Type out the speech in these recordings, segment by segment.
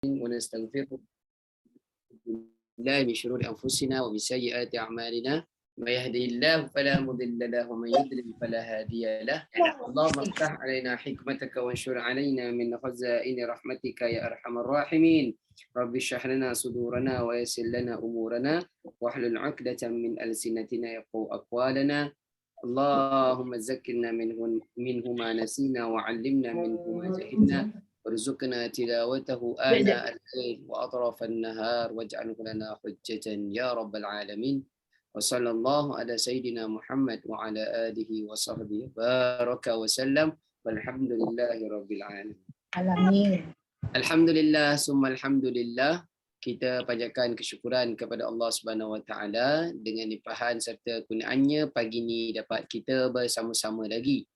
ونستغفره بالله من شرور أنفسنا ومن سيئات أعمالنا من يهده الله فلا مضل له ومن يضلل فلا هادي له اللهم افتح علينا حكمتك وانشر علينا من خزائن رحمتك يا أرحم الراحمين رب اشرح لنا صدورنا ويسر لنا أمورنا واحلل عقدة من ألسنتنا يفقهوا أقوالنا اللهم ذكرنا منه ما نسينا وعلمنا منه ما جهلنا وارزقنا تلاوته آناء الليل وأطراف النهار واجعله لنا حجة يا رب العالمين وصلى الله على سيدنا محمد وعلى آله وصحبه بارك وسلم والحمد لله رب العالمين. Alamin. Alhamdulillah summa alhamdulillah, kita panjatkan kesyukuran kepada Allah Subhanahu Wa Taala dengan limpahan serta kurniaannya pagi ini dapat kita bersama-sama lagi.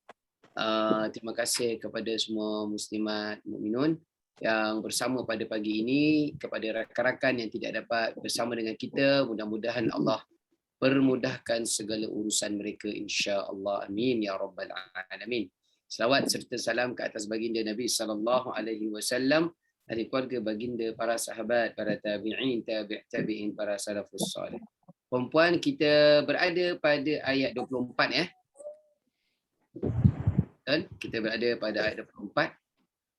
Terima kasih kepada semua muslimat mukminun yang bersama pada pagi ini, kepada rakan-rakan yang tidak dapat bersama dengan kita, mudah-mudahan Allah permudahkan segala urusan mereka insya-Allah, amin ya rabbal alamin. Selawat serta salam ke atas baginda Nabi sallallahu alaihi wasallam, ahli keluarga baginda, para sahabat, para tabi'in, tabi'in, para salafus salih. Puan-puan, kita berada pada ayat 24 ya. Dan kita berada pada ayat 24,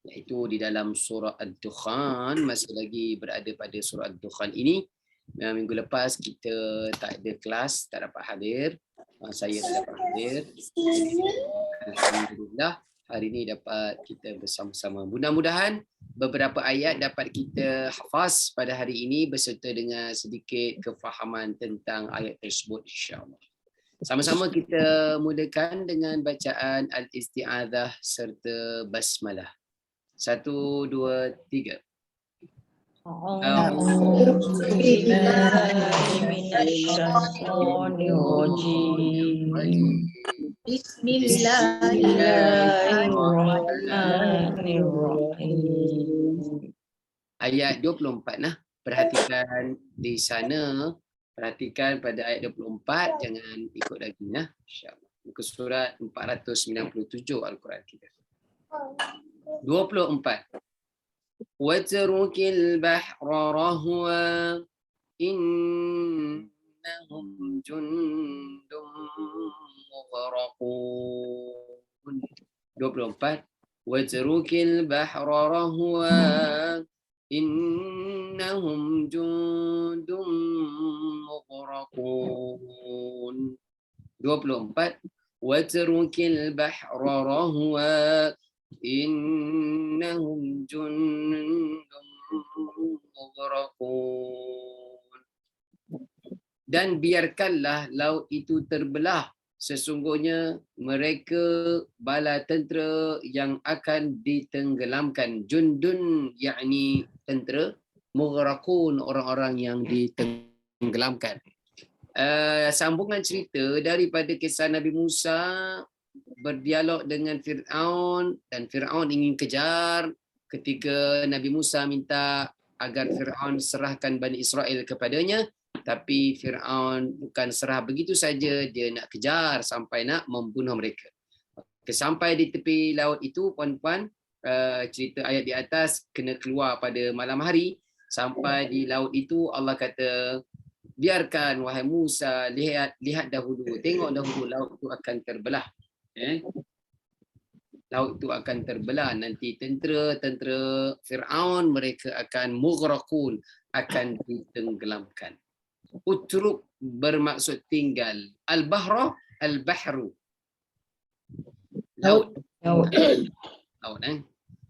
iaitu di dalam surah Ad-Dukhan. Masih lagi berada pada surah Ad-Dukhan ini. Minggu lepas kita tak ada kelas, tak dapat hadir. Saya tak dapat hadir. Alhamdulillah, hari ini dapat kita bersama-sama. Mudah-mudahan beberapa ayat dapat kita hafaz pada hari ini beserta dengan sedikit kefahaman tentang ayat tersebut insya-Allah. Sama-sama kita mulakan dengan bacaan al-isti'adzah serta basmalah. 1, 2, 3. Bismillahirrahmanirrahim. Ayat 24 nah. Perhatikan di sana. Perhatikan pada ayat 24, jangan ikut lagi nah. Insya-Allah. Muka surat 497 Al-Quran kita. 24. وَاتْرُكِ الْبَحْرَ رَهْوًا إِنَّهُمْ جُندٌ مُغْرَقُونَ. 24. وَاتْرُكِ الْبَحْرَ رَهْوًا إِنَّهُمْ جُندٌ مُغْرَقُونَ. 24. وَاتْرُكِ الْبَحْرَ رَهْوًا innahum jundum mughraqun. Dan biarkanlah laut itu terbelah, sesungguhnya mereka bala tentera yang akan ditenggelamkan. Jundun yakni tentera, mughraqun orang-orang yang ditenggelamkan. Sambungan cerita daripada kisah Nabi Musa berdialog dengan Fir'aun, dan Fir'aun ingin kejar ketika Nabi Musa minta agar Fir'aun serahkan Bani Israel kepadanya, tapi Fir'aun bukan serah begitu saja, dia nak kejar sampai nak membunuh mereka. Sampai di tepi laut itu, puan-puan, cerita ayat di atas kena keluar pada malam hari. Sampai di laut itu Allah kata, biarkan wahai Musa, lihat dahulu, tengok dahulu laut itu akan terbelah. Laut itu akan terbelah, nanti tentera Fir'aun mereka akan mughraqun, akan ditenggelamkan. Utruk bermaksud tinggal, al-bahra al-bahru, laut.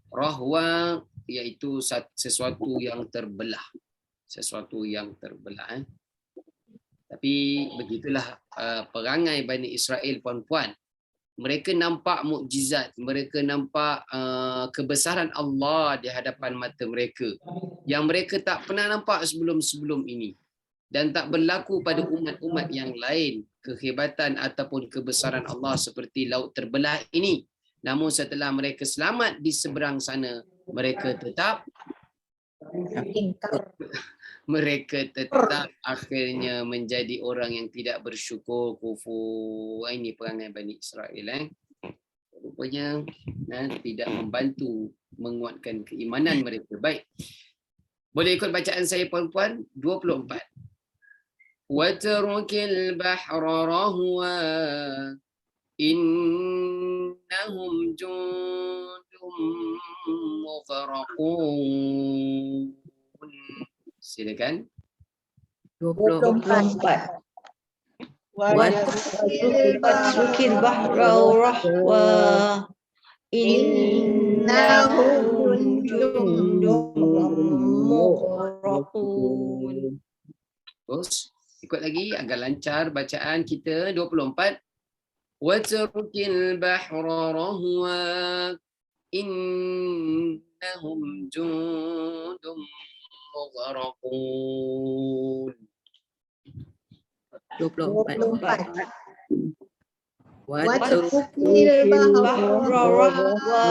Rahwa iaitu sesuatu yang terbelah, Tapi begitulah perangai Bani Israel, puan-puan. Mereka nampak mukjizat, mereka nampak kebesaran Allah di hadapan mata mereka yang mereka tak pernah nampak sebelum-sebelum ini, dan tak berlaku pada umat-umat yang lain kehebatan ataupun kebesaran Allah seperti laut terbelah ini. Namun setelah mereka selamat di seberang sana, mereka tetap akhirnya menjadi orang yang tidak bersyukur, kufur. Ini perangai Bani Israel. Rupanya tidak membantu menguatkan keimanan mereka. Baik. Boleh ikut bacaan saya puan-puan? 24. Watrukil bahra rahwa innahum jundum mughraqun. Silakan. 24. Watrukil bahra rahwa innahum jundum mughraqun. Terus ikut lagi agar lancar bacaan kita. 24. Watrukil bahra rahwa innahum jundum mughraqun. 24. Watrukil bahra rahwa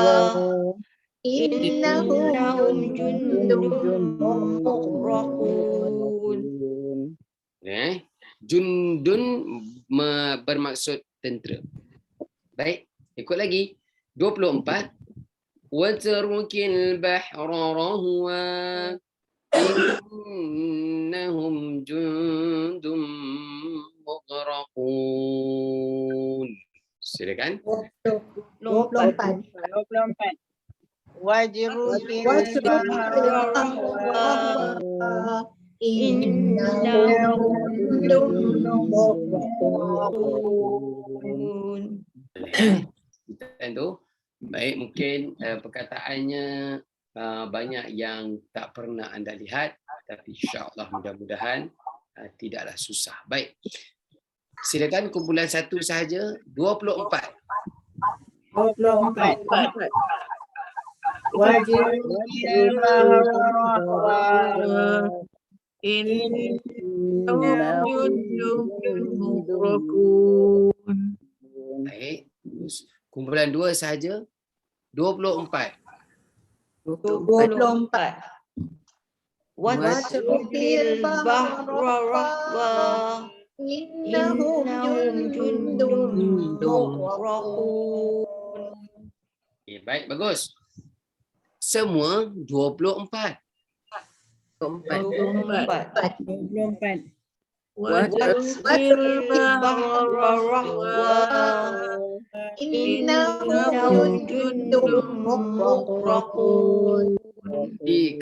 Innahum jundum mughraqun. Jundun bermaksud tentera. Baik, ikut lagi. 24. Watrukil bahra rahwa innahum jundum mughraqun. Silakan. 24. Watrukil bahra rahwa innahum mughraqun. Itu baik, mungkin perkataannya banyak yang tak pernah anda lihat, tapi insya-Allah mudah-mudahan tidaklah susah. Baik. Silakan kumpulan satu sahaja. 24. Watrukil bahra rahwa innahum jundum mughraqun. Baik. Kumpulan dua sahaja. 24. 24. Watrukil bahra rahwa innahum jundum mughraqun. Okay, baik, bagus. Semua 24. 24. 24. Watrukil bahra rahwa innahum jundum mughraqun. Jadi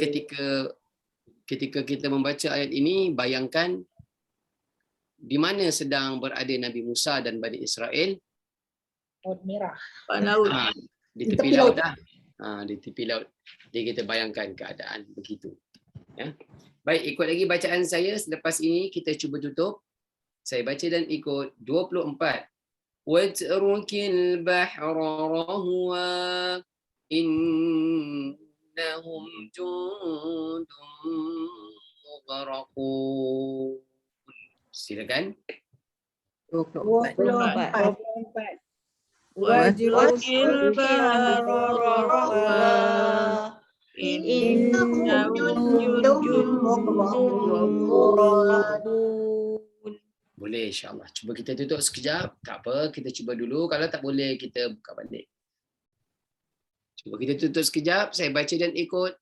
ketika kita membaca ayat ini, bayangkan di mana sedang berada Nabi Musa dan Bani Israel. Laut Merah. Laut. Di tepi laut dah. Di tepi laut. Jadi kita bayangkan keadaan begitu. Ya. Baik, ikut lagi bacaan saya. Selepas ini kita cuba tutup. Saya baca dan ikut. 24. Watrukil bahra rahwa innahum jundum mughraqun. Silakan. 24. Watrukil bahra rahwa innahum jundum mughraqun. Boleh, insya-Allah. Cuba kita tutup sekejap. Tak apa, kita cuba dulu. Kalau tak boleh, kita buka balik. Cuba kita tutup sekejap. Saya baca dan ikut.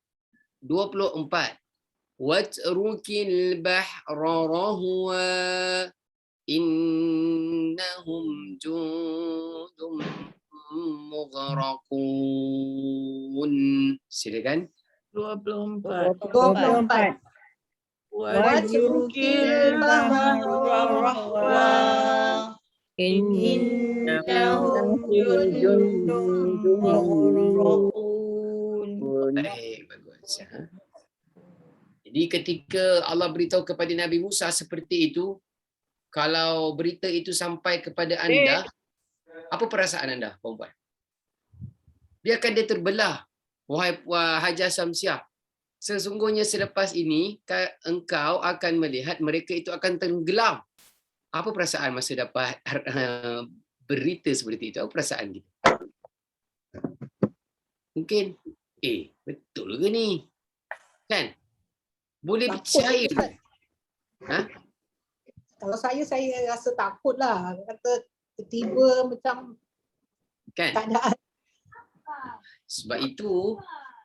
24. Watrukil bahra rahwa innahum jundum mughraqun. Silakan. 24. Watrukil bahra rahwa innahum jundum mughraqun. Baik, bagus. Jadi ketika Allah beritahu kepada Nabi Musa seperti itu, kalau berita itu sampai kepada anda, apa perasaan anda, perempuan? Biarkan dia terbelah. Wahai Hajar Syamsiah, sesungguhnya selepas ini engkau akan melihat mereka itu akan tenggelam. Apa perasaan masa dapat berita seperti itu? Apa perasaan kita? Mungkin, betul ke ni? Kan? Boleh percaya ke? Kalau saya rasa takut lah. Kata tiba-tiba macam Kan? keadaan. Sebab itu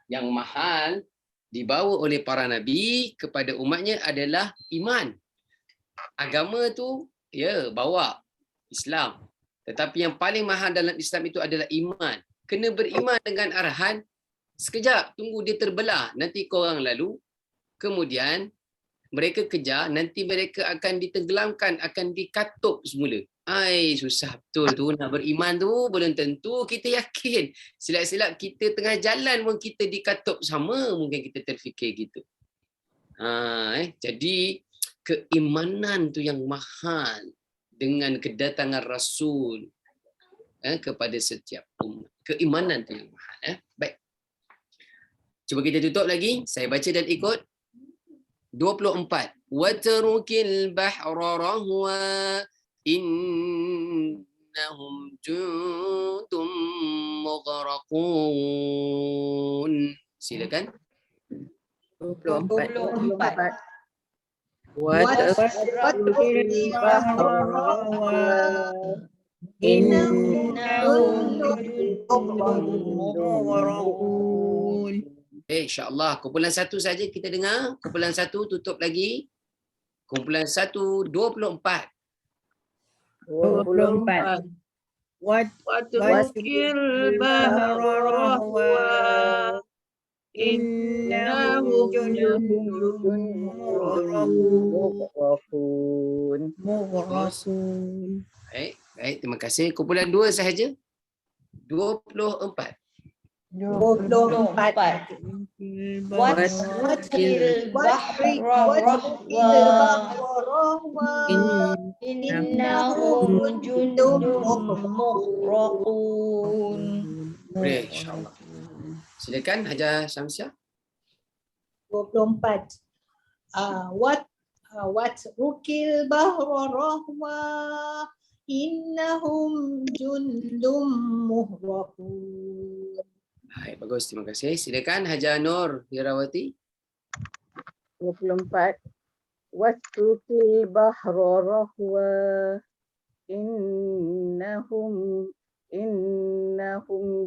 yang mahal dibawa oleh para nabi kepada umatnya adalah iman. Agama tu ya bawa Islam. Tetapi yang paling mahal dalam Islam itu adalah iman. Kena beriman dengan arahan. Sekejap, tunggu dia terbelah. Nanti korang lalu. Kemudian mereka kejar, nanti mereka akan ditenggelamkan, akan dikatup semula. Ai, susah betul tu nak beriman tu, belum tentu kita yakin. Silap-silap kita tengah jalan pun kita dikatup sama, mungkin kita terfikir gitu. Jadi keimanan tu yang mahal dengan kedatangan Rasul kepada setiap umat. Keimanan tu yang mahal. Baik. Cuba kita tutup lagi. Saya baca dan ikut. 24. Watrukil bahra rahwa innahum jundum mughraqun. Silakan. 24. Watrukil bahra rahwa innahum mughraqun. InsyaAllah. Kumpulan 1 saja kita dengar. Kumpulan 1 tutup lagi. Kumpulan 1, 24. 24. Watrukil bahra rahwa innahum jundun mughraqun. Baik, terima kasih. Kumpulan 2 sahaja. 24. 24. Watrukil bahra rahwa innahum jundun mughraqun. Boleh, insyaAllah. Silakan Hajar Syamsiah. 24. Watrukil bahra rahwa innahum jundum muhraqun. Baik, bagus. Terima kasih. Silakan Hajar Nur Hirawati. 24. Watrukil bahra rahwa innahum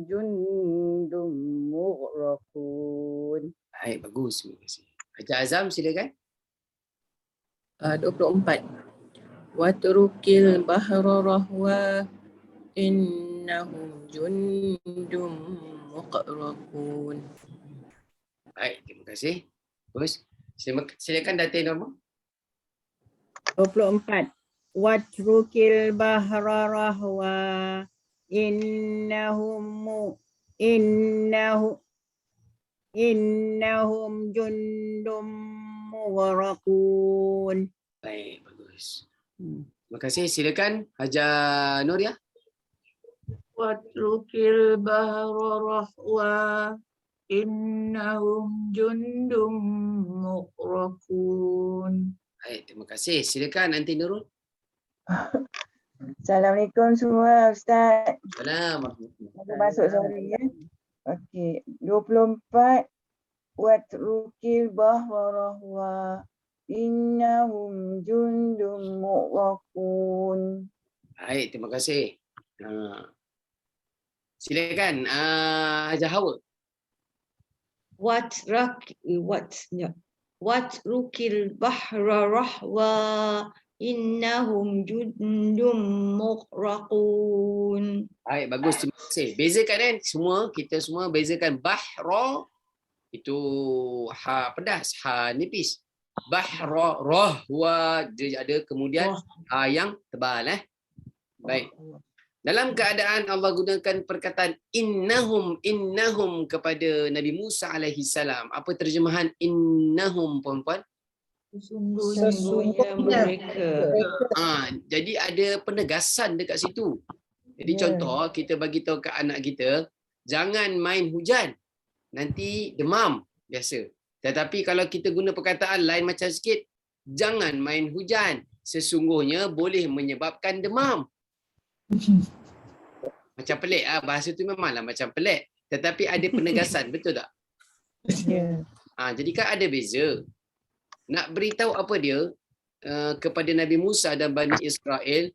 jundum mughraqun. Baik, bagus. Terima kasih. Hajar Azam, silakan. 24. Watrukil bahra rahwa innahum jundum mughraqun. Baik, terima kasih. Bagus. Silakan Datin Norma. 24. Watrukil bahra rahwa innahum jundum mughraqun. Baik, bagus. Terima kasih. Silakan Hajar Nuria. Watrukil bahra rahwa innahum jundum mughraqun. Baik, terima kasih. Silakan Anti Nurul. Assalamualaikum semua Ustaz. Assalamualaikum. Aku masuk sorry ya. Okey, 24. Watrukil bahra rahwa innahum jundum mughraqun. Baik, terima kasih. Silakan Hajar Hawa. Watrukil bahra rahwa innahum jundum mughraqun. Baik, bagus. Terima kasih. Bezakan kan? Kita semua bezakan bahra itu ha pedas, ha nipis. Bahra rahwa dia ada kemudian ha yang tebal Baik. Dalam keadaan Allah gunakan perkataan innahum kepada Nabi Musa alaihi salam. Apa terjemahan innahum puan-puan? Sesungguhnya mereka. Jadi ada penegasan dekat situ. Jadi contoh kita bagi tahu ke anak kita, jangan main hujan. Nanti demam biasa. Tetapi kalau kita guna perkataan lain macam sikit, jangan main hujan. Sesungguhnya boleh menyebabkan demam. Macam pelik bahasa tu memanglah macam pelik. Tetapi ada penegasan, betul tak? Jadi kan ada beza. Nak beritahu apa dia kepada Nabi Musa dan Bani Israel,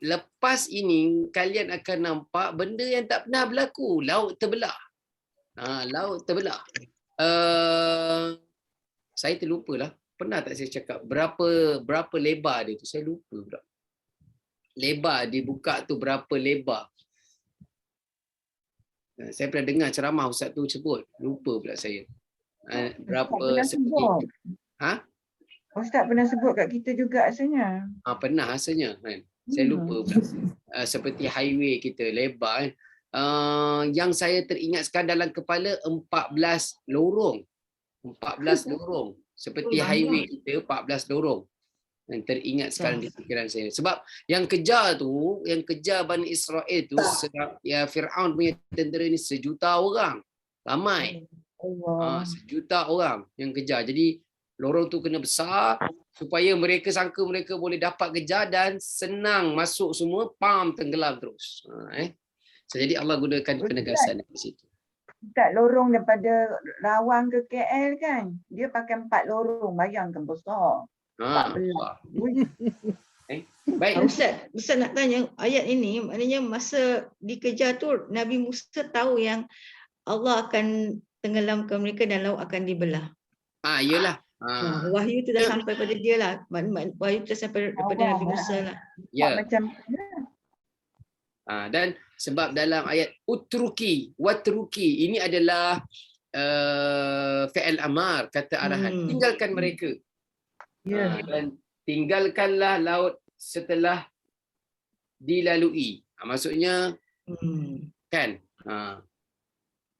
lepas ini kalian akan nampak benda yang tak pernah berlaku. Laut terbelah. Laut terbelah. Saya terlupalah. Pernah tak saya cakap berapa lebar dia tu? Saya lupa pula. Lebar dibuka tu berapa lebar? Saya pernah dengar ceramah ustaz tu sebut. Lupa pula saya. Berapa Pernah seperti sebut. Ha? Ustaz pernah sebut kat kita juga rasanya. Pernah rasanya kan. Saya lupa pula. Seperti highway kita lebar kan. Yang saya teringatkan dalam kepala 14 lorong. 14 lorong. Seperti highway kita 14 lorong. Yang teringat sekarang di fikiran saya. Sebab yang kejar Bani Israel tu, ya Fir'aun punya tentera ni 1 juta orang. Ramai. Allah. 1 juta orang yang kejar. Jadi lorong tu kena besar supaya mereka sangka mereka boleh dapat kejar dan senang masuk semua, tenggelam terus. So, jadi Allah gunakan penegasan di situ. Ustaz, lorong daripada Rawang ke KL kan, dia pakai 4 lorong, bayangkan besar. 14. Baik. Ustaz nak tanya, ayat ini maknanya masa dikejar tu Nabi Musa tahu yang Allah akan tenggelamkan mereka dan laut akan dibelah. Iyalah. Wahyu tu dah sampai pada dia lah. Wahyu tu dah sampai daripada Nabi Musa lah. Ya. Macam Dan sebab dalam ayat watruki ini adalah fi'il amar, kata arahan. Tinggalkan mereka. Dan tinggalkanlah laut setelah dilalui. Maksudnya kan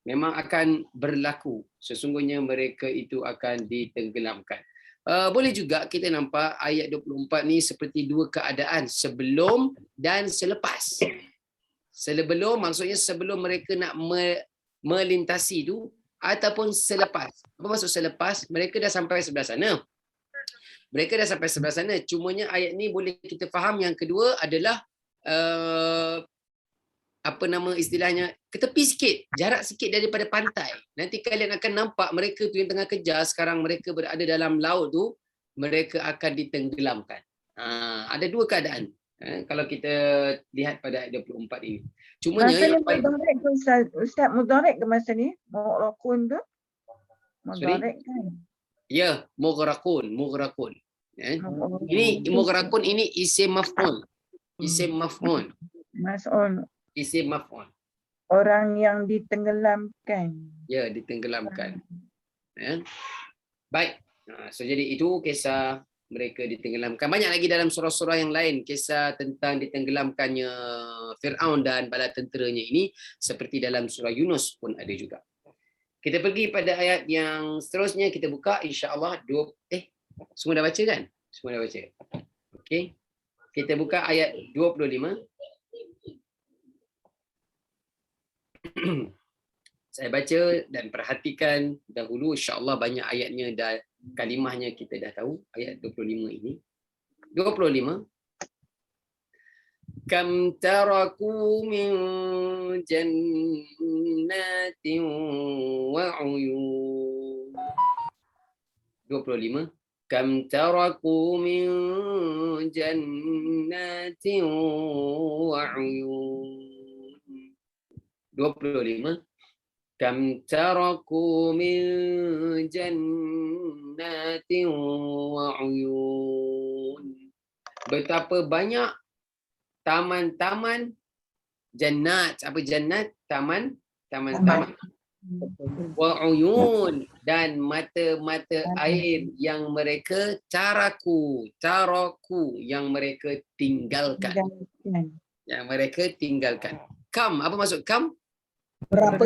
memang akan berlaku. Sesungguhnya mereka itu akan ditenggelamkan. Boleh juga kita nampak ayat 24 ni seperti dua keadaan, sebelum dan selepas. Sebelum maksudnya sebelum mereka nak melintasi tu, ataupun selepas. Apa maksud selepas? Mereka dah sampai sebelah sana. Cumanya ayat ni boleh kita faham yang kedua adalah istilahnya, ke tepi sikit, jarak sikit daripada pantai. Nanti kalian akan nampak mereka tu yang tengah kejar, sekarang mereka berada dalam laut tu, mereka akan ditenggelamkan. Ada dua keadaan. Kalau kita lihat pada ayat 24 ini. Cumanya masa ni mudarik ke Ustaz, mudarik ke masa ni? Mu'rakun tu? Mudarik kan? Ya, mughraqun. Ini mughraqun ini isim maf'ul. Mas'ul. Isim maf'ul. Orang yang ditenggelamkan. Ya, ditenggelamkan. Baik. So jadi itu kisah mereka ditenggelamkan. Banyak lagi dalam surah-surah yang lain kisah tentang ditenggelamkannya Fir'aun dan bala tenteranya ini, seperti dalam surah Yunus pun ada juga. Kita pergi pada ayat yang seterusnya, kita buka insya-Allah semua dah baca kan? Semua dah baca. Okey. Kita buka ayat 25. Saya baca dan perhatikan dahulu, insya-Allah banyak ayatnya dan kalimahnya kita dah tahu. Ayat 25 ini. 25. Kam taraku min jannatin wa uyun. 25. Kam taraku min jannatin wa uyun. 25. Kam taraku min jannatin wa uyun. Betapa banyak taman-taman, jannat. Apa jannat? Taman-taman. Wa uyun, dan mata-mata air yang mereka taraku yang mereka tinggalkan. Yang mereka tinggalkan. Kam, apa maksud kam? Berapa?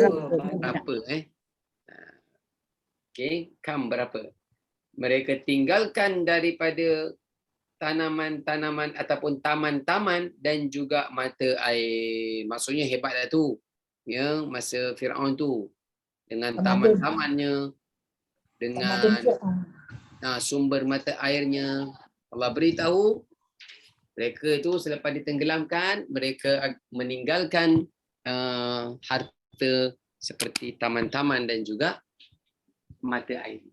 Okey, kam berapa? Mereka tinggalkan daripada tanaman-tanaman ataupun taman-taman dan juga mata air. Maksudnya hebatlah tu. Ya, masa Firaun tu dengan taman-tamannya, dengan sumber mata airnya. Allah beritahu mereka itu selepas ditenggelamkan, mereka meninggalkan harta seperti taman-taman dan juga mata air.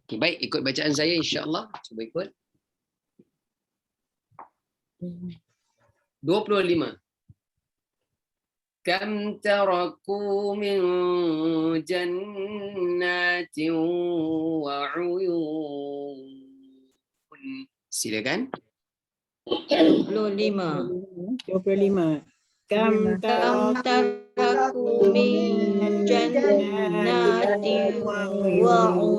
Okay, baik, ikut bacaan saya insya-Allah. Cuba ikut. 25. Kam taraku min jannatin wa uyun. Silakan. 25. 25. Kam Kam taraku min jannatin wa uyun.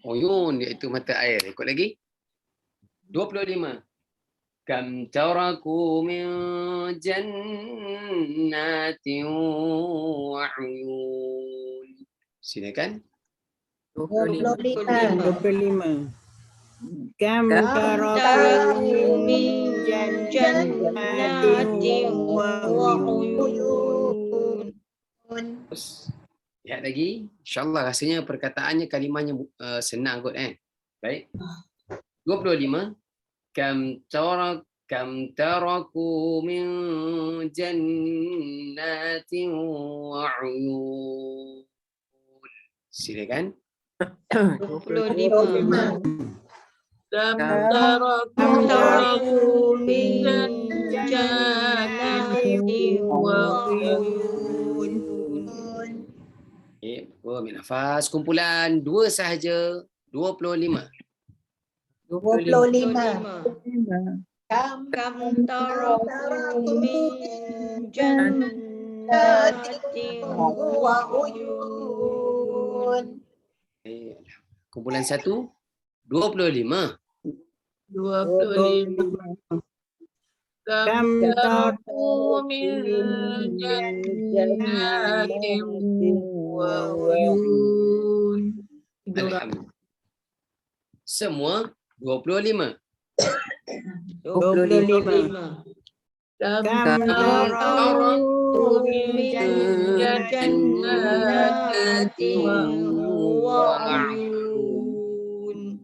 Uyun iaitu mata air. Ikut lagi. 25. Kam taraku min jannatin wa uyun. Silakan. 25. 25. Kam Taraku min jannatin wa uyun. Lihat lagi. InsyaAllah rasanya perkataannya, kalimahnya senang kot Baik. 25. Kam taraku min jannatin wa uyun. Silakan. 25. Kam Taraku min jannatin wa uyun. Ambil nafas. Kumpulan 2 sahaja. 25. 25. Kam Taraku min jannatin wa uyun. Kumpulan 1. 25. 25. Kam taraku min jannatin wa uyun. Alhamdulillah. Semua 25. 25. Kam Taraku min jannatin wa uyun.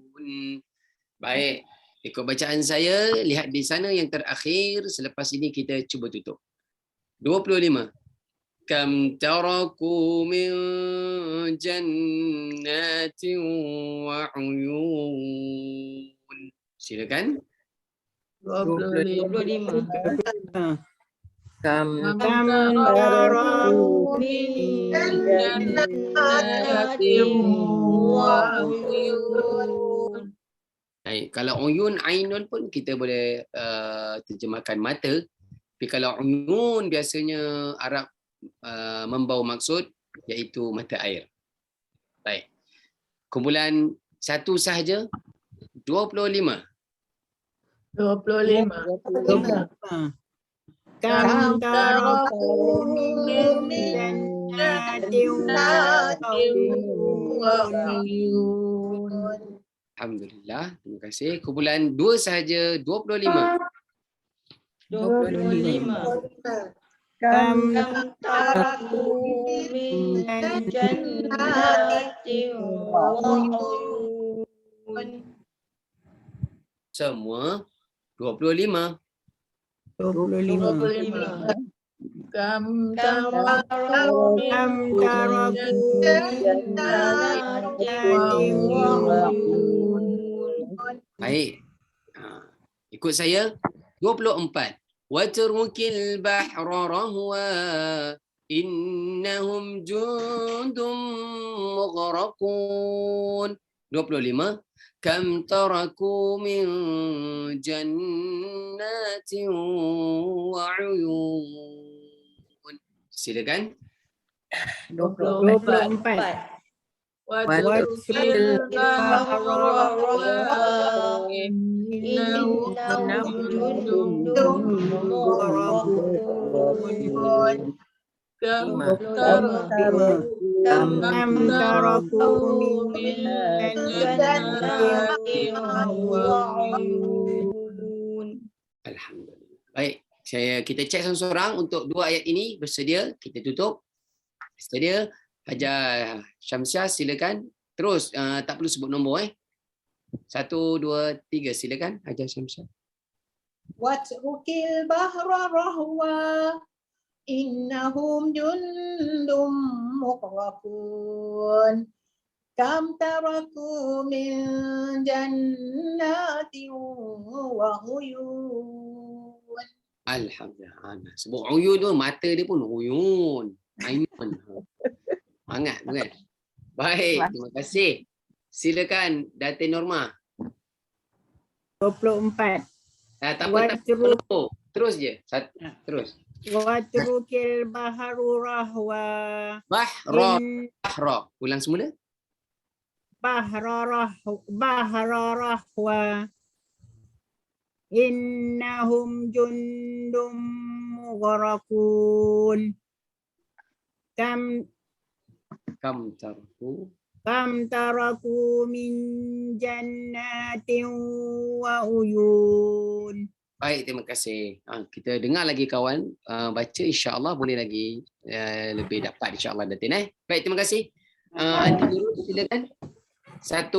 Baik. Ikut bacaan saya, lihat di sana yang terakhir. Selepas ini kita cuba tutup. 25. Kam taraku min jannatin wa uyun. Silakan. 25. Kam Taraku min jannatin wa uyun. Baik, kalau uyun, ainun pun kita boleh terjemahkan mata. Tapi kalau uyun biasanya Arab membawa maksud iaitu mata air. Baik. Kumpulan 1 sahaja 25. 25. Kam taraku min jannatin wa uyun. Alhamdulillah. Terima kasih. Kumpulan 2 sahaja 25. 25. Kam Taraku min jannatin wa uyun. Semua 25. 25. Kam Taraku min jannatin wa uyun. Baik. Ikut saya. 24. Watrukil bahra rahwa innahum jundum mughraqun. 25. Kam taraku min jannatin wa uyun. Silakan. 24. Watrukil bahra rahwa innahum jundum mughraqun. Kam taraku min jannatin wa uyun. Alhamdulillah. Baik, kita cek seorang-seorang untuk 2 ayat ini. Bersedia? Kita tutup. Bersedia? Hajar Syamsiah, silakan. Terus tak perlu sebut nombor 1, 2, 3, silakan Hajar Syamsiah. Watrukil bahra rahwa innahum jundum mughraqun. Kam taraku min jannatin wa uyun. Alhamdulillah. Sebut uyun tu, mata dia pun uyun. Ainun. Hangat tu kan? Baik, terima kasih. Silakan Datin Norma. 24. Tak apa, tak apa. Terus je. Terus. Watrukil baharu rahwa. Bahra. Ulang semula. Bahra rahwa. Innahum jundum mughraqun. Kam tarku. Kam taraku min jannatin wa uyun. Baik, terima kasih. Kita dengar lagi kawan baca, insya-Allah boleh lagi lebih dapat insya-Allah Datin. Baik, terima kasih. Andi Guru silakan. 1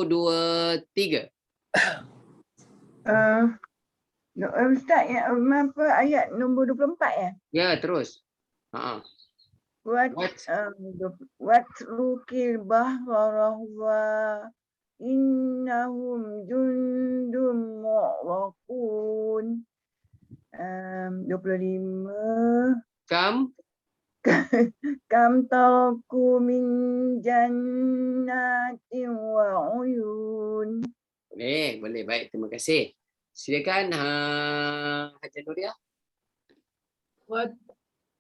2 3. Ustaz, apa ayat nombor 24 ya? Ya, terus. Watrukil bahra rahwa innahum jundum mu'raqun. 25. Kam taraku min jannatin wa uyun. Boleh. Baik, terima kasih. Silakan Haji Nuria.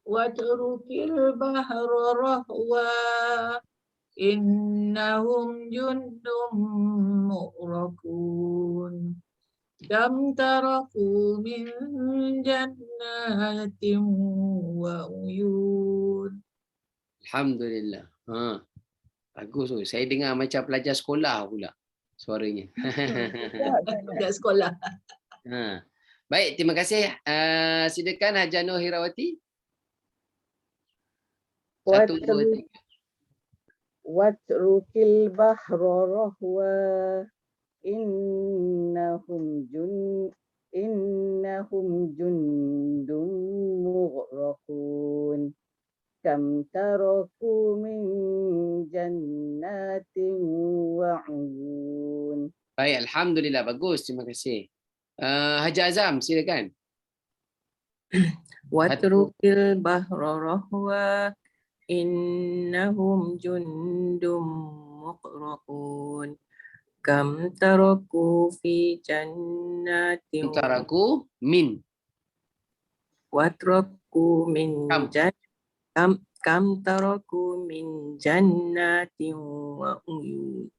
Watrukil bahra rahwa. Innahum jundum mughraqun. Kam taraku min jannatin wa uyun. Alhamdulillah. Bagus tu. Saya dengar macam pelajar sekolah pula suaranya. Kat sekolah. Baik, terima kasih. Silakan Haja Nur Hirawati. 1 2 3. Watrukil bahra rahwa innahum jundum mughraqun. Kam taraku min jannatin wa uyun. Baik, alhamdulillah, bagus, terima kasih. Haji Azam, silakan. Watrukil bahra rahwa innahum jundum muqraqun. Kam taraku fi jannatin Taraku min. watraku min kam taraku min jannatin wa uyun.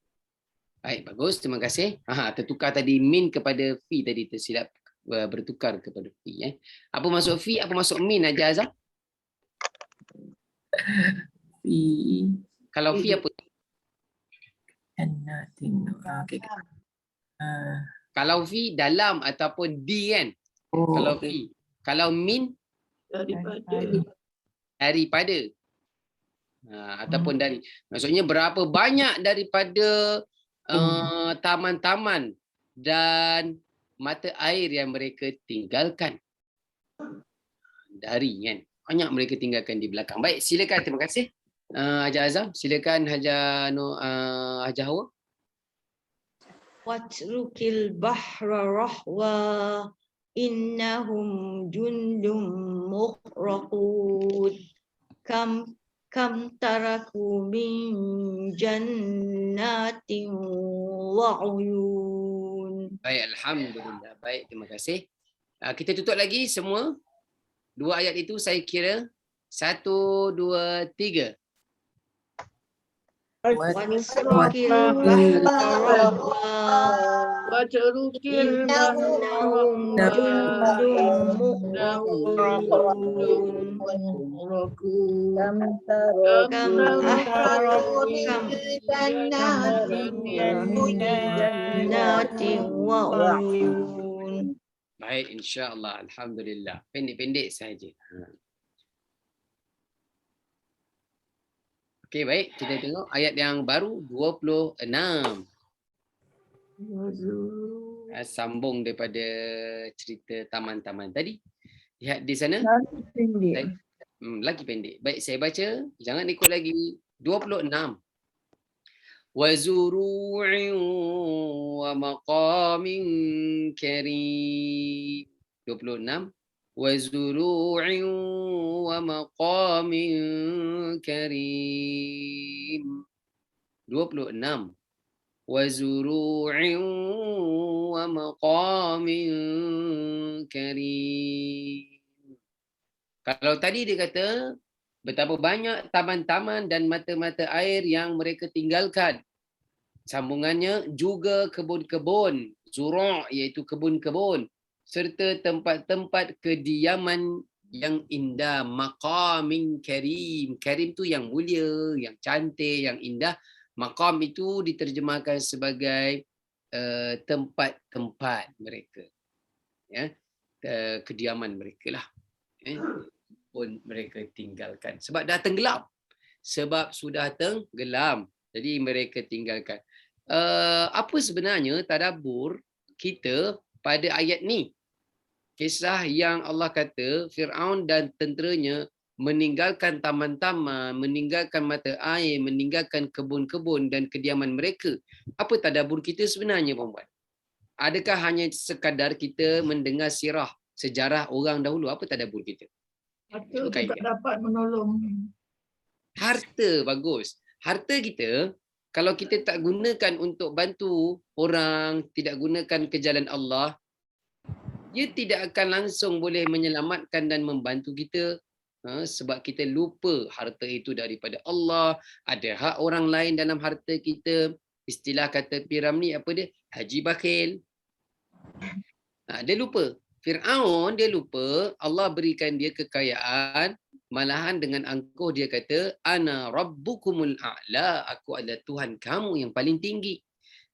Baik, bagus, terima kasih. Tertukar tadi min kepada fi tadi, tersilap bertukar kepada fi. Apa maksud fi, apa maksud min Haji Azam? Fi Kalau fi apa? jannatin. Kalau fi dalam ataupun di kan? Kalau fi. Kalau min daripada. Ataupun dari. Maksudnya berapa banyak daripada taman-taman dan mata air yang mereka tinggalkan. Dari kan? Banyak mereka tinggalkan di belakang. Baik, silakan. Terima kasih. Haji Azam, silakan Haji Hawa. Watrukil bahra rahwa innahum jundum mughraqun. Kam taraku min jannatin wa uyun. Baik, alhamdulillah. Baik, terima kasih. Kita tutup lagi semua. 2 ayat itu saya kira 1 2 3. Watrukil bahra rahwa Watrukil innahum jundum mughraqun. Kam Kam taraku jannatin wa uyun. Baik, insya-Allah. Alhamdulillah. Pendek-pendek saja. Okey, baik. Kita tengok ayat yang baru 26. Sambung daripada cerita taman-taman tadi. Lihat di sana. Lagi pendek. Baik, saya baca. Jangan ikut lagi. 26. وَزُرُوعٍ وَمَقَامٍ كَرِيمٍ. 26. وزروع ومقام كريم 26 وزروع ومقام كريم. Kalau tadi dia kata betapa banyak taman-taman dan mata-mata air yang mereka tinggalkan. Sambungannya juga kebun-kebun, zura' iaitu kebun-kebun, serta tempat-tempat kediaman yang indah, maqamin karim. Karim tu yang mulia, yang cantik, yang indah. Maqam itu diterjemahkan sebagai tempat-tempat mereka. Ya, kediaman mereka lah. Pun mereka tinggalkan. Sebab dah tenggelam. Sebab sudah tenggelam. Jadi mereka tinggalkan. Apa sebenarnya tadabbur kita pada ayat ni? Kisah yang Allah kata Fir'aun dan tenteranya meninggalkan taman-taman, meninggalkan mata air, meninggalkan kebun-kebun dan kediaman mereka. Apa tadabbur kita sebenarnya, puan-puan? Adakah hanya sekadar kita mendengar sirah, sejarah orang dahulu? Apa tadabbur kita? Harta tu tak dapat menolong. Harta bagus. Harta kita, kalau kita tak gunakan untuk bantu orang, tidak gunakan ke jalan Allah, dia tidak akan langsung boleh menyelamatkan dan membantu kita. Sebab kita lupa harta itu daripada Allah. Ada hak orang lain dalam harta kita. Istilah kata Piram ni apa dia? Haji bakhil. Dia lupa. Fir'aun dia lupa Allah berikan dia kekayaan, malahan dengan angkuh dia kata ana rabbukumul a'la, aku adalah Tuhan kamu yang paling tinggi.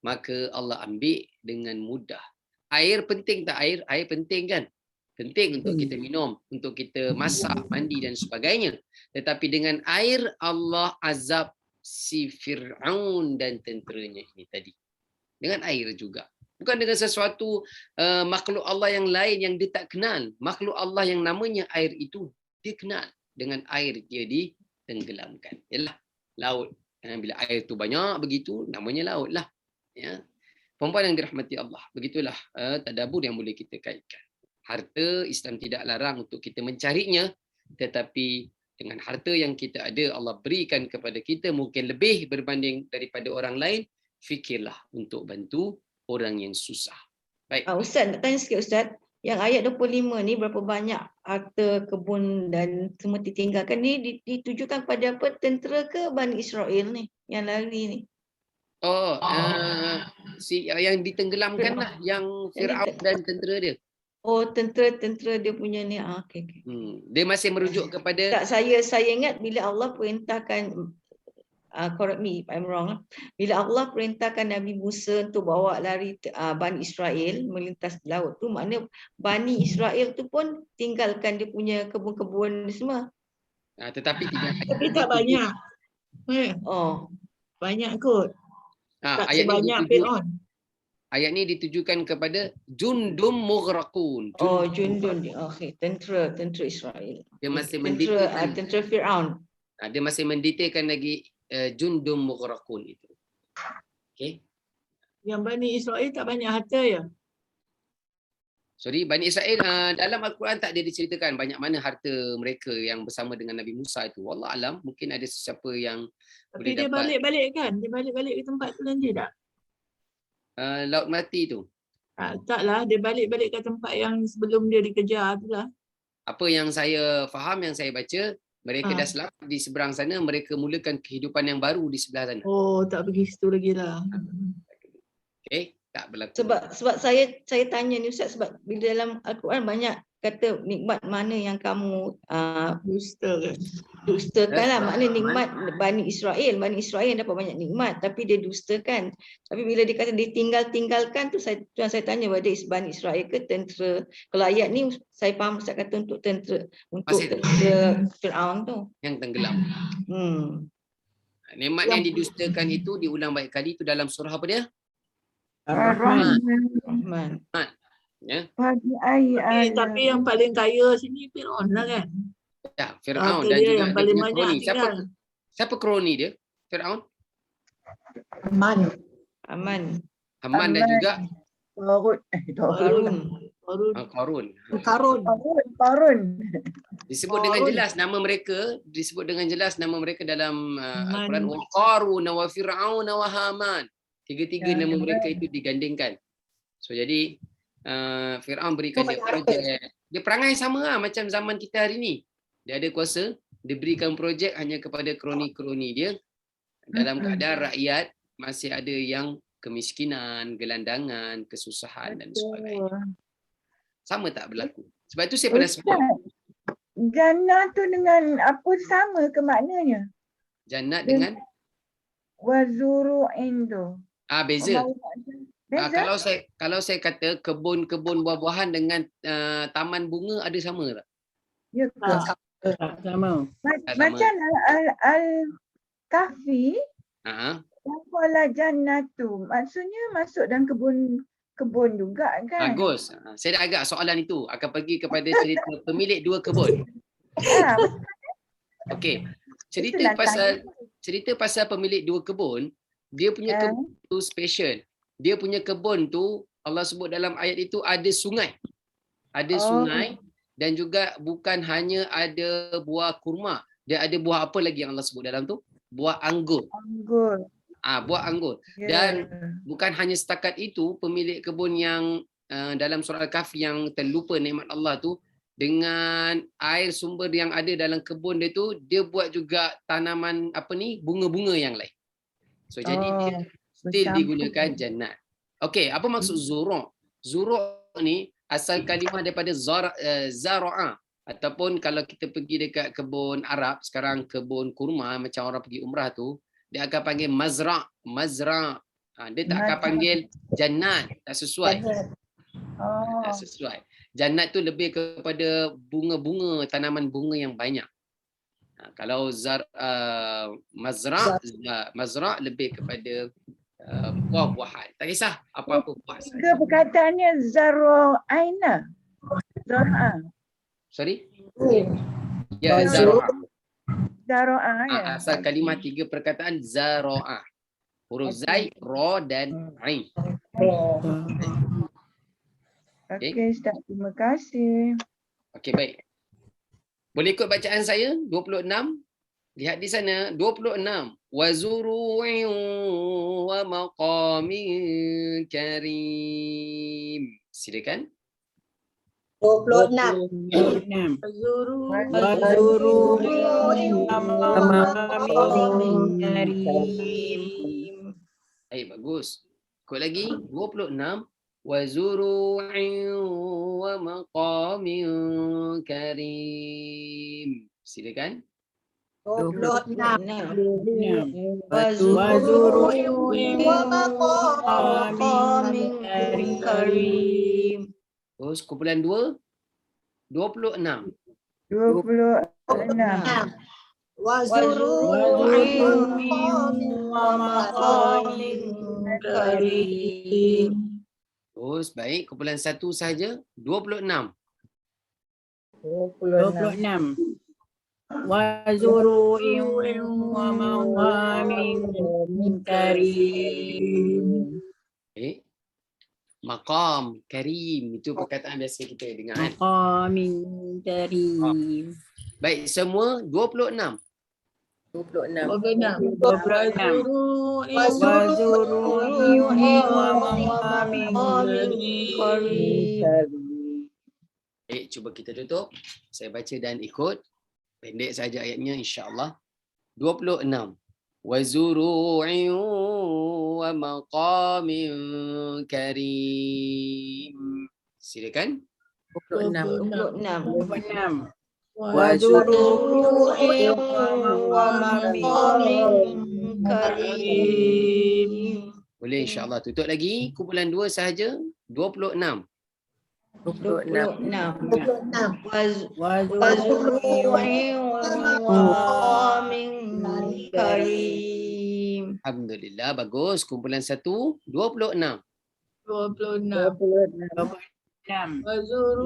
Maka Allah ambil dengan mudah. Air penting tak air? Air penting kan? Penting untuk kita minum, untuk kita masak, mandi dan sebagainya. Tetapi dengan air Allah azab si Fir'aun dan tenteranya ini tadi. Dengan air juga. Bukan dengan sesuatu makhluk Allah yang lain yang dia tak kenal. Makhluk Allah yang namanya air itu, dia kenal. Dengan air dia ditenggelamkan. Yalah, laut. Bila air tu banyak begitu, namanya laut lah. Ya. Perempuan yang dirahmati Allah. Begitulah tadabbur yang boleh kita kaitkan. Harta, Islam tidak larang untuk kita mencarinya. Tetapi dengan harta yang kita ada, Allah berikan kepada kita mungkin lebih berbanding daripada orang lain. Fikirlah untuk bantu orang yang susah. Baik. Ustaz, nak tanya sikit Ustaz. Yang ayat 25 ni berapa banyak harta, kebun dan semua ditinggalkan ni ditujukan kepada apa? Tentera ke Bani Israel ni yang lari ni? Yang ditenggelamkan lah, yang Fir'aun dan tentera dia. Oh, tentera dia punya ni. Okay. Dia masih merujuk kepada tak, saya ingat bila Allah perintahkan correct me if I'm wrong. Bila Allah perintahkan Nabi Musa untuk bawa lari Bani Israel melintas laut tu, maknanya Bani Israel tu pun tinggalkan dia punya kebun-kebun semua. Tetapi tak banyak. Banyak kot. Tak sebanyak Fir'aun. Ayat ni ditujukan kepada jundum mughraqun. Jundun. Okay, tentera Israel. Dia masih mendetailkan tentera Fir'aun. Dia masih mendetailkan lagi jundum mughraqun itu. Okey. Yang Bani Israel tak banyak harta ya? Sorry, Bani Israel dalam Al-Quran tak ada diceritakan banyak mana harta mereka yang bersama dengan Nabi Musa itu. Wallah alam, mungkin ada sesiapa yang tapi dia balik-balik kan? Dia balik-balik ke tempat tu nanti tak? Laut Mati tu. Taklah, dia balik-balik ke tempat yang sebelum dia dikejar tu lah. Apa yang saya faham, yang saya baca, mereka dah selamat di seberang sana, mereka mulakan kehidupan yang baru di sebelah sana. Oh, tak pergi situ lagi lah. Okey, tak berlaku. Sebab saya tanya ni Ustaz, sebab bila dalam Al-Quran banyak kata nikmat mana yang kamu dustakan lah. Maknanya nikmat Bani Israel dapat banyak nikmat tapi dia dustakan. Tapi bila dia kata ditinggalkan tu, saya tanya whether is Bani Israel ke tentera. Kalau ayat ni saya faham Ustaz kata untuk tentera Fir'aun tu yang tenggelam. Nikmat yang didustakan itu diulang banyak kali itu dalam surah apa dia? Rahman. Ya. Tapi yang paling kaya sini Fir'aun lah kan? Ya, Fir'aun dan juga yang paling banyak kroni. Siapa kroni dia? Fir'aun? Aman dan juga Qarun. Qarun. Karun. Korun. Disebut dengan Qarun. jelas nama mereka, disebut dengan jelas nama mereka dalam Al-Quran. Man. Wa Qarun wa Fir'aun wa Haman. Tiga-tiga nama mereka itu digandingkan. So jadi Fir'aun berikan dia projek. Dia perangai sama lah macam zaman kita hari ni. Dia ada kuasa, dia berikan projek hanya kepada kroni-kroni dia. Dalam keadaan rakyat masih ada yang kemiskinan, gelandangan, kesusahan dan sebagainya. Sama tak berlaku? Sebab itu saya pernah sebut Jannah tu dengan apa sama ke maknanya? jannat dengan Wazuru'in tu. beza. Beza? Kalau saya kata kebun-kebun buah-buahan dengan taman bunga ada sama tak? Ya ke? Tak sama. Tak sama. Macam Al-Kahfi, wala jannatu. Maksudnya masuk dalam kebun juga kan? Bagus. Saya dah agak soalan itu akan pergi kepada cerita pemilik dua kebun. Ha, Okey. Itulah Cerita pasal pemilik dua kebun, dia punya kebun tu special. Dia punya kebun tu Allah sebut dalam ayat itu ada sungai. Ada sungai dan juga bukan hanya ada buah kurma. Dia ada buah apa lagi yang Allah sebut dalam tu? Buah anggur. anggur. Buah anggur. Dan bukan hanya setakat itu, pemilik kebun yang dalam surah Al-Kahfi yang terlupa nikmat Allah tu, dengan air sumber yang ada dalam kebun dia tu, dia buat juga tanaman bunga-bunga yang lain. So jadi dia still digunakan jannat. Okey, apa maksud zuru'? Zuru' ni asal kalimah daripada zara'a, ataupun kalau kita pergi dekat kebun Arab sekarang, kebun kurma macam orang pergi umrah tu, dia akan panggil mazra'. Dia tak akan panggil jannat, tak sesuai. Tak sesuai. Jannat tu lebih kepada bunga-bunga, tanaman bunga yang banyak. Kalau mazra' lebih kepada buah-buahan. Tak kisah apa-apa buah. Ke perkataannya zaro'aina. Zaro'a. Sorry? Ya, zaro'a. Zaro'a ya. Asal kalimah 3 perkataan zaro'a. Huruf zai, ro dan ain. Okey, Ustaz. Terima kasih. Okey, baik. Boleh ikut bacaan saya 26. Lihat di sana 26. Wa zuru'in wa maqamin karim. Silakan. 26. Zuru. Baik, bagus. Ikut lagi 26. Wa zuru'in wa maqamin karim. Silakan. 26. Terus kumpulan 2 26. 26. Terus baik, kumpulan 1 saja 26. 26. Wa zuru'in wa maqamin karim. Baik. Maqam karim itu perkataan biasa kita dengar kan. Maqamin karim. Baik, semua 26. 26. 26. Wa zuru'in wa maqamin karim. Baik, cuba kita tutup. Saya baca dan ikut. Pendek saja ayatnya insya-Allah. 26. Wa zuru'in wa maqamin karim. Silakan. 26. Wa zuru'in wa maqamin karim. Boleh insya-Allah. Tutup lagi. Kumpulan 2 sahaja 26. 26. Wa zuru'in wa maqamin karim. Alhamdulillah, bagus. Kumpulan 1 26. 26.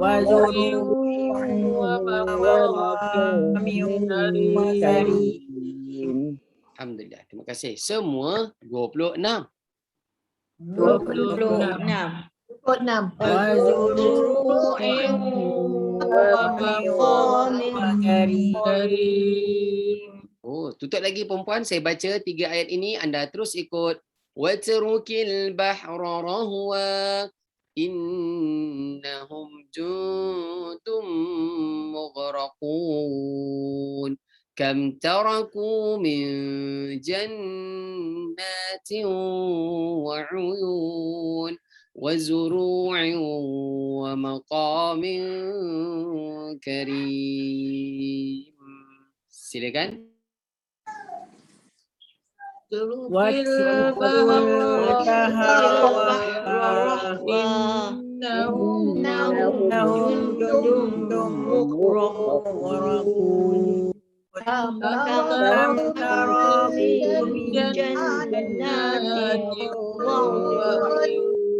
Wa zuru'in wa maqamin karim. Alhamdulillah. Terima kasih. Semua 26. 26. 26. وزروع ومقام كريم. Oh, tutup lagi perempuan. Saya baca 3 ayat ini. Anda terus ikut. Watrukil bahra rahwa innahum jundum mughraqun. Kam taraku min jannatin wa uyun. وزروع ومقام كريم. Silakan.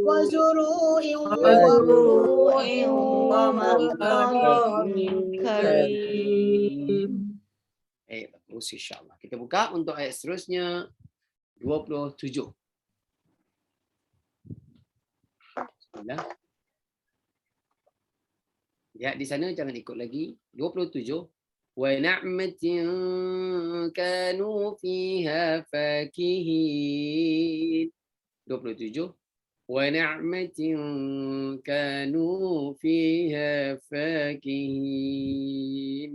وزروع ومقام كريم. Bagus insyaAllah. Kita buka untuk ayat seterusnya 27. Bismillah. Ya, di sana jangan ikut lagi. 27. Wa na'matin kanu fiha fakihin. 27. Wa na'matin kanu fiha fakihin.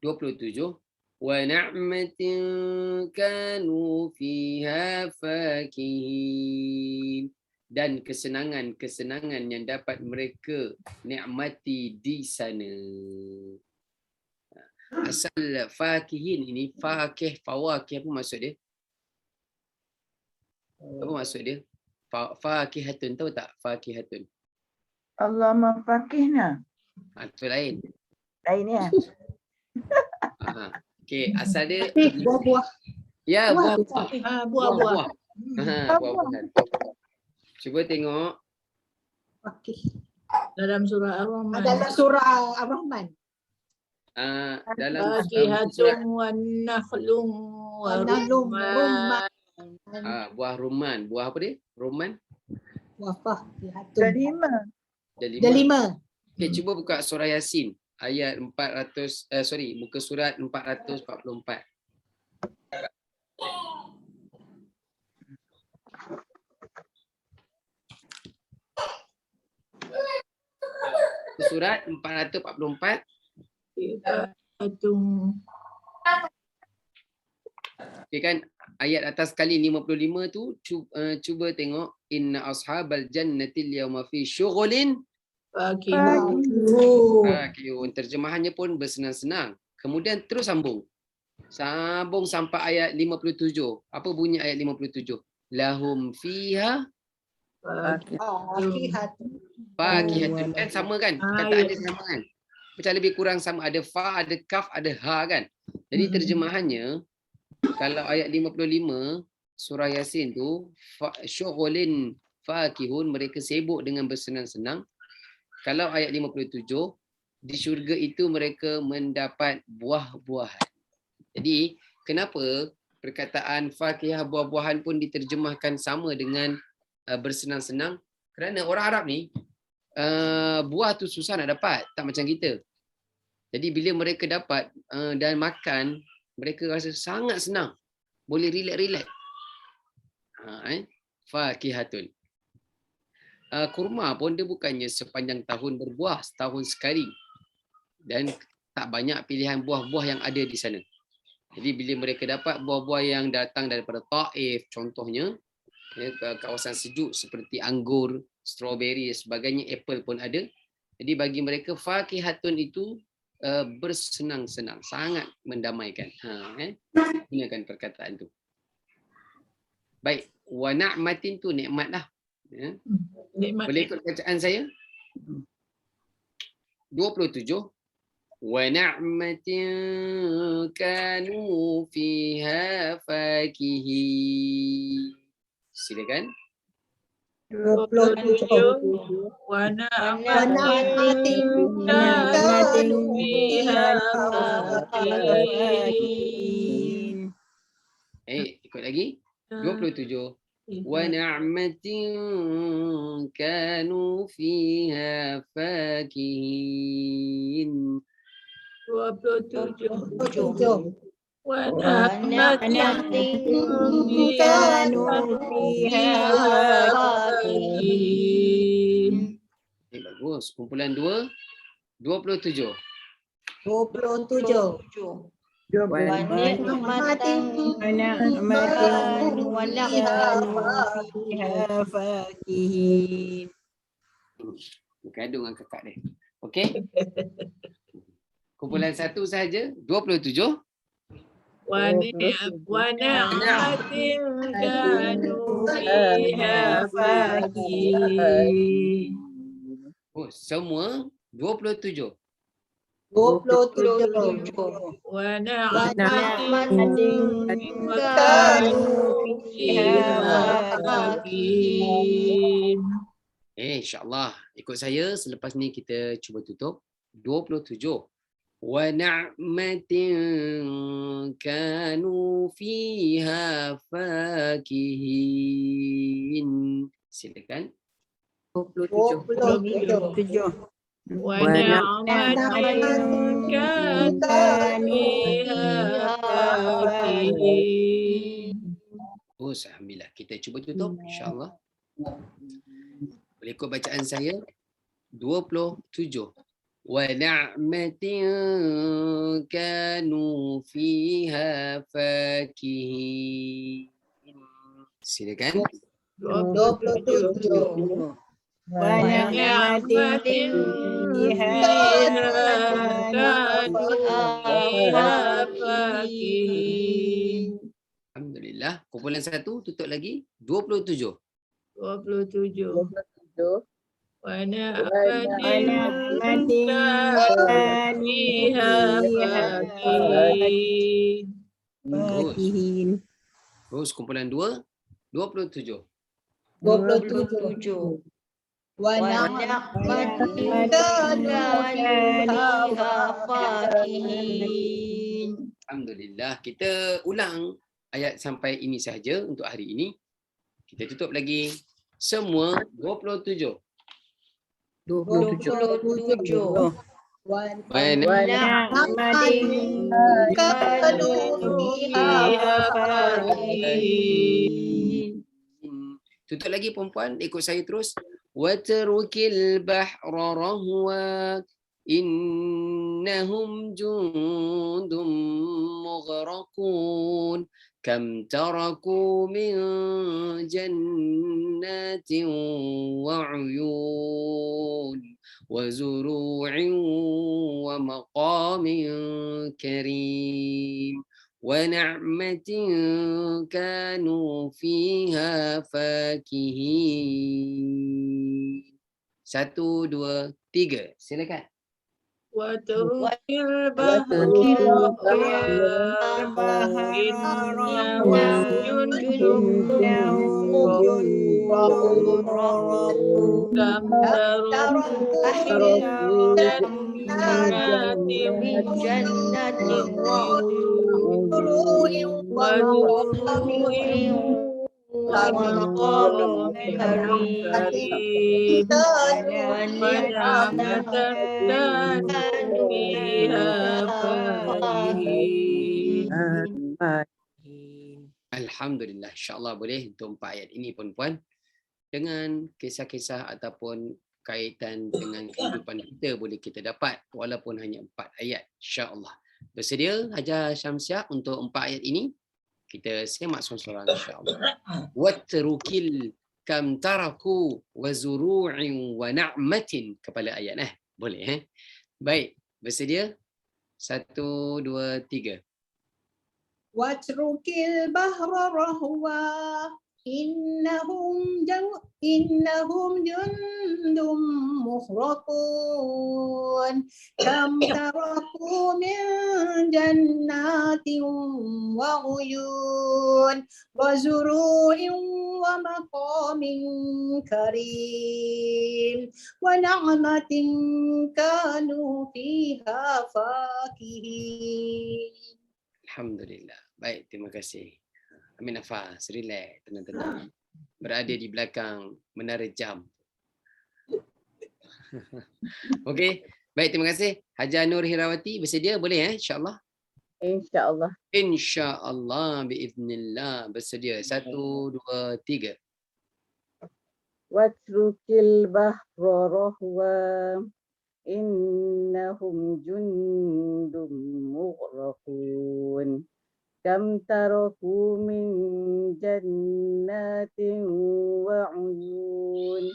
27. Wa na'matin kanu fiha fakihin. Dan kesenangan-kesenangan yang dapat mereka nikmati di sana. Asal fakihin ini, fakih, fawakih, apa maksud dia? Apa maksud dia? Fakihatun, tahu tak? Fakihatun. Allah mafakihna. Itu lain. Lain ya. Okey, asal dia buah-buah. ya buah-buah. Buah-buah. Buah-buahan. Cuba tengok Okey. Dalam surah Ar-Rahman. Dalam surah Ar-Rahman. dalam Fakihatun wan nakhlun wa rumman. buah rumman. Buah apa dia? Rumman. Wafah. Kelima. Delima. Okey, cuba buka surah Yasin ayat 400 muka surat 444. Surat 444. Okey kan, ayat atas sekali 55 tu cuba tengok inna ashabal jannati al-yawma fi syughulin fakihun. Terjemahannya pun bersenang-senang. Kemudian terus sambung. Sambung sampai ayat 57. Apa bunyi ayat 57? Lahum fiha fakihatun. Kan sama kan? Perkataan dia sama kan? Macam lebih kurang sama. Ada fa, ada kaf, ada ha kan? Jadi terjemahannya, kalau ayat 55 surah Yasin tu, syughulin fakihun, mereka sibuk dengan bersenang-senang. Kalau ayat 57, di syurga itu mereka mendapat buah-buahan. Jadi, kenapa perkataan fakihah buah-buahan pun diterjemahkan sama dengan bersenang-senang? Kerana orang Arab ni, buah tu susah nak dapat, tak macam kita. Jadi bila mereka dapat dan makan, mereka rasa sangat senang. Boleh relax-relax. Fakihatun. Kurma pun dia bukannya sepanjang tahun berbuah, setahun sekali. Dan tak banyak pilihan buah-buah yang ada di sana. Jadi bila mereka dapat buah-buah yang datang daripada Taif contohnya, kawasan sejuk seperti anggur, strawberry dan sebagainya, apple pun ada. Jadi bagi mereka fakihatun itu bersenang-senang, sangat mendamaikan. Gunakan perkataan tu. Baik, wa na'matin tu nikmat lah. Nikmat. Boleh ikut bacaan saya? 27. Wa na'matin kanu fiha fakihin. Silakan. 27. Wa na'matin kanu fiha fakihin. Ikut lagi. 27. ونعمة كانوا فيها فاكهين. 27. 27. ونعمة كانوا فيها فاكهين. Bagus. Kumpulan 2, 27. 27. Nikmatin فيها فاكهين. Bergaduh dengan kakak dia. Okey. Kumpulan 1 sahaja 27. ونعمة كانوا فيها فاكهين. Oh, semua 27. 27. ونعمة كانوا فيها فاكهين. InsyaAllah. Ikut saya, selepas ni kita cuba tutup. 27. وَنَعْمَةٍ كَانُوا فِيهَا فَاكِهِينَ. Silakan. 27. ونعمة كانوا فيها فاكهين. Oh, alhamdulillah. Kita cuba tutup, insyaAllah. Boleh ikut bacaan saya. 27. وَنَعْمَةٍ كَانُوا فِيهَا فَاكِهِينَ. Silakan. 27. ونعمة كانوا فيها فاكهين. Alhamdulillah. Kumpulan 1 tutup lagi. 27. 27. ونعمة كانوا فيها فاكهين. Terus kumpulan 2. 27. 27. ونعمة fakihin. Alhamdulillah. Kita ulang ayat sampai ini sahaja untuk hari ini. Kita tutup lagi. Semua 27. 27. Tutup lagi perempuan, ikut saya terus. Watrukil bahra rahwa innahum jundum mughraqun kam taraku min jannatin wa uyun wa zuru'in wa maqamin karim wa ni'matin kanu fiha fakihin. 1, 2, 3. Silakan. وتركil bahra Alhamdulillah, insyaAllah boleh untuk 4 ayat ini puan-puan. Dengan kisah-kisah ataupun kaitan dengan kehidupan kita boleh kita dapat walaupun hanya 4 ayat, insyaAllah. Bersedia Hajar Syamsiah untuk 4 ayat ini? Kita semak seorang-seorang insyaAllah. Watrukil kam taraku wa zuru'in wa na'matin. Kepala ayat boleh Baik, bersedia? 1, 2, 3. واتركil bahra rahwa innahum jundum mughraqun kam taraku min jannatin wa uyun wa zuru'in wa maqamin karim wa na'matin kanu fiha fakihin. Alhamdulillah. Baik, terima kasih. Ambil nafas, relax, tenang-tenang. Berada di belakang menara jam. Okey, baik, terima kasih. Hajar Nur Hirawati bersedia, boleh insya-Allah? InsyaAllah. InsyaAllah, biiznillah, bersedia. 1, 2, 3. Watrukil bahra rahwa innahum jundum mughraqun. Kam taraku min jannatin wa uyun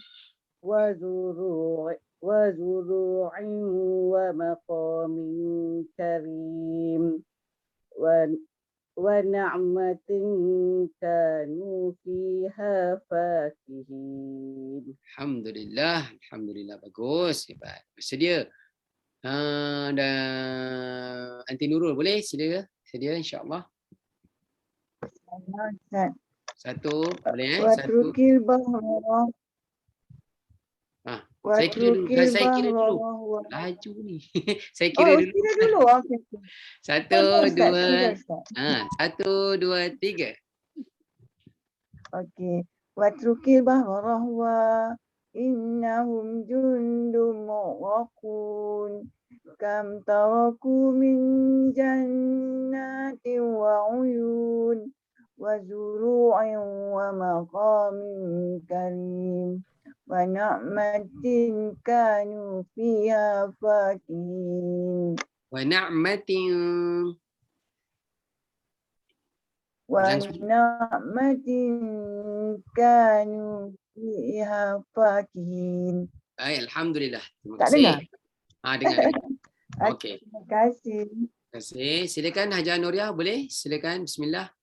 wa zuru'in wa maqamin karim wa na'matin kanu fiha fakihin. Alhamdulillah, alhamdulillah, bagus, hebat. Bersedia. Dan Anti Nurul boleh sedia insya-Allah. Satu, boleh satu. Watrukil bahra. Saya kira dulu. Laju ni. Saya kira dulu. Kira dulu. Okay. 1, 2. 1, 2, 3. Okey. Watrukil bahra rahwa innahum jundum mughraqun. Kam taraku min jannatin wa uyun wa zuru'in wa maqamin karim wa na'matin kanu fiha fakihin. Wa na'matin. Kanu fiha fakihin. Baik, alhamdulillah. Terima Tak kasih. dengar? Dengar. Okey. Terima kasih. Terima kasih. Silakan Hajar Nuriah, boleh? Silakan, bismillah.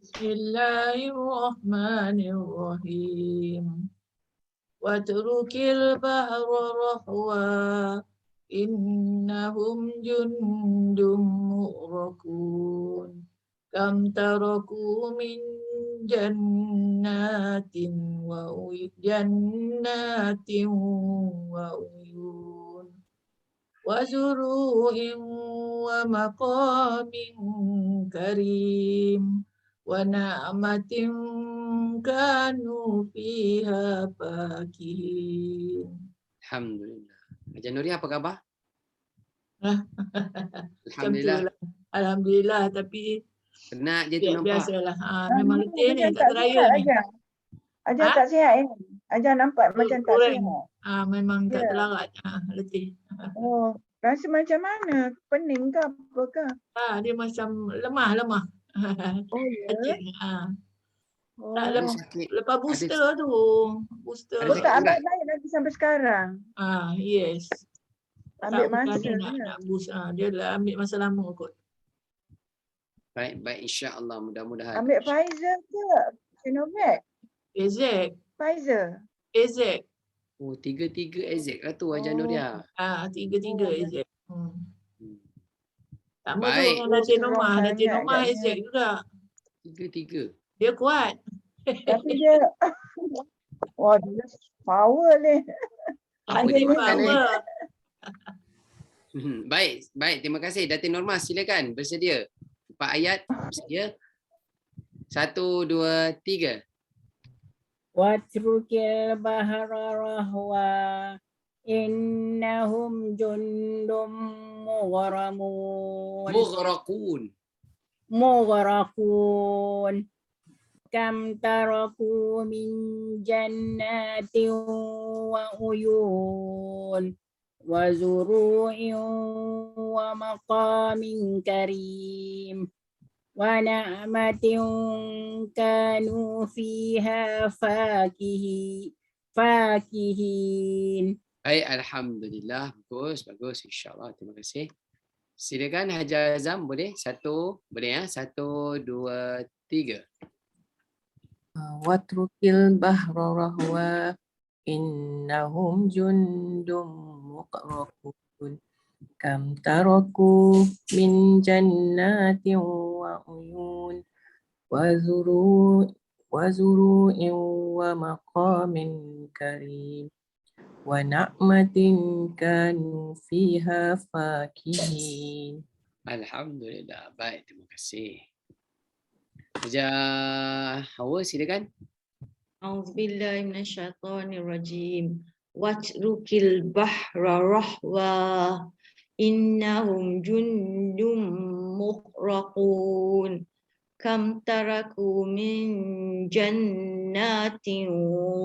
Bismillahirrahmanirrahim. Watrukil bahra rahwa innahum jundum mughraqun. Kam taraku min jannatin wa uyun wa zuru'in wa maqamin karim wa na'matin kanu fiha fakihin. Alhamdulillah. Hajar Nuriah, apa khabar? Alhamdulillah. Alhamdulillah, tapi penat je tu nampak. Biasalah. Memang letih ni, tak teraya ni. Ajar tak sihat Ajar nampak macam tak sihat. Memang tak terlarat. Letih. Oh, rasa macam mana? Pening ke apa ke? Dia macam lemah. Oh ya. Tak, lepas booster tu. Booster. Tak ambil baik lagi sampai sekarang. Yes. Ambil masa nak boost. Dia lah ambil masa lama kot. Baik, insya-Allah, mudah-mudahan. Ambil Pfizer ke Sinovac? AZ. Pfizer. AZ. Oh, 3 AZ lah tu Hajar Nuriah. 3 AZ. Tak mahu Baik. orang Datinoma AZ juga. 3. Dia kuat. Tapi dia wah, dia power ni. Dia power. Baik, terima kasih. Datin Norma, silakan bersedia. 4 ayat bersedia. 1, 2, 3. Watrukil bahra rahwa innahum jundum mughraqun. Kam taraku min jannatin wa uyun wa zuru'in wa maqamin karim wa na'matin kanu fiha fakihin. Baik, alhamdulillah. Bagus, insya-Allah. Terima kasih. Silakan Hajar Azam, boleh? 1, boleh 1, 2, 3. Watrukil bahra rahwa innahum jundum muqraqun. Kam taraku min jannatin wa uyun wa zuru'in wa maqamin karim wa na'matin kanu fiha fakihin. Alhamdulillah. Baik, terima kasih. Haja Hawa, silakan. A'udzubillahi minasyaitonirrajim. Watrukil bahra rahwa innahum jundum mughraqun. Kam taraku min jannatin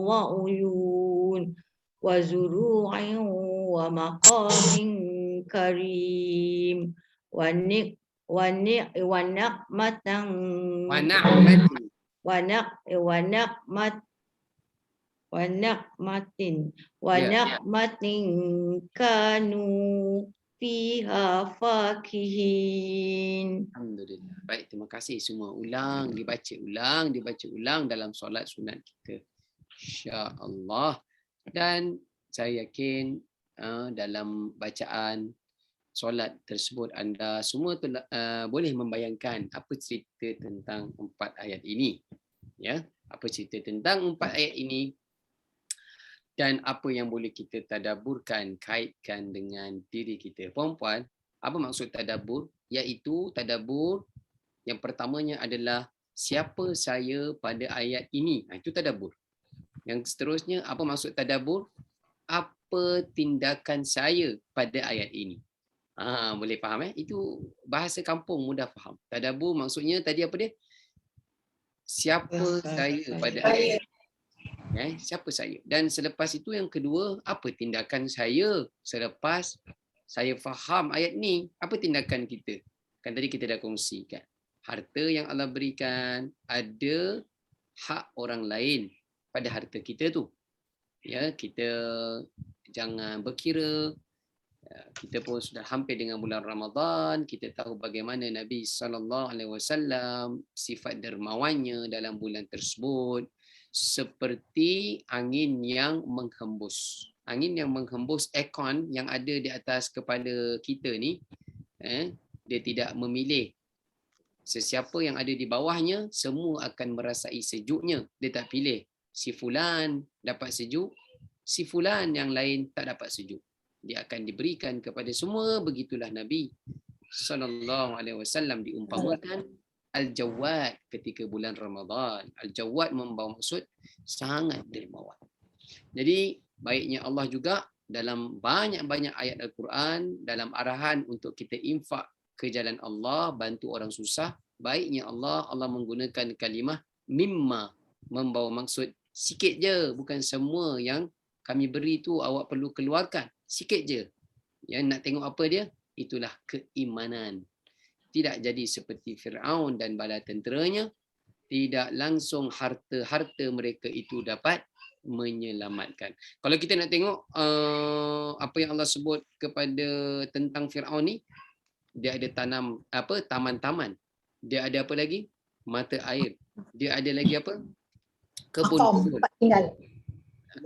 wa uyun wa zuru'in wa maqamin karim wa na'matan Wa na'matin. wa na'matin Ya. kanu fiha fakihin. Alhamdulillah. Baik, terima kasih semua. Ulang, dibaca ulang dalam solat sunat kita. Insya-Allah. Dan saya yakin dalam bacaan solat tersebut anda semua boleh membayangkan apa cerita tentang 4 ayat ini. Ya, apa cerita tentang 4 ayat ini dan apa yang boleh kita tadaburkan, kaitkan dengan diri kita. Puan-puan, apa maksud tadabur? Iaitu tadabur yang pertamanya adalah siapa saya pada ayat ini. Itu tadabur. Yang seterusnya, apa maksud tadabur? Apa tindakan saya pada ayat ini. Boleh faham Itu bahasa kampung mudah faham. Tadabur maksudnya tadi apa dia? Siapa saya pada ayat ini. Siapa saya? Dan selepas itu yang kedua, apa tindakan saya selepas saya faham ayat ni? Apa tindakan kita? Kan tadi kita dah kongsikan. Harta yang Allah berikan, ada hak orang lain pada harta kita tu. Ya, kita jangan berkira. Kita pun sudah hampir dengan bulan Ramadan, kita tahu bagaimana Nabi SAW sifat dermawannya dalam bulan tersebut seperti angin yang menghembus. Angin yang menghembus aircon yang ada di atas kepala kita ni, dia tidak memilih sesiapa yang ada di bawahnya, semua akan merasai sejuknya. Dia tak pilih si fulan dapat sejuk, si fulan yang lain tak dapat sejuk. Dia akan diberikan kepada semua. Begitulah Nabi SAW diumpamakan Al-Jawad ketika bulan Ramadan. Al-Jawad membawa maksud sangat dermawan. Jadi baiknya Allah juga dalam banyak-banyak ayat Al-Quran, dalam arahan untuk kita infak ke jalan Allah, bantu orang susah, baiknya Allah menggunakan kalimah mimma, membawa maksud sikit je, bukan semua yang kami beri tu awak perlu keluarkan. Sikit je. Yang nak tengok apa dia? Itulah keimanan. Tidak jadi seperti Fir'aun dan bala tenteranya. Tidak langsung harta-harta mereka itu dapat menyelamatkan. Kalau kita nak tengok apa yang Allah sebut kepada tentang Fir'aun ni, dia ada taman-taman. Dia ada apa lagi? Mata air. Dia ada lagi apa? Kebun-kebun.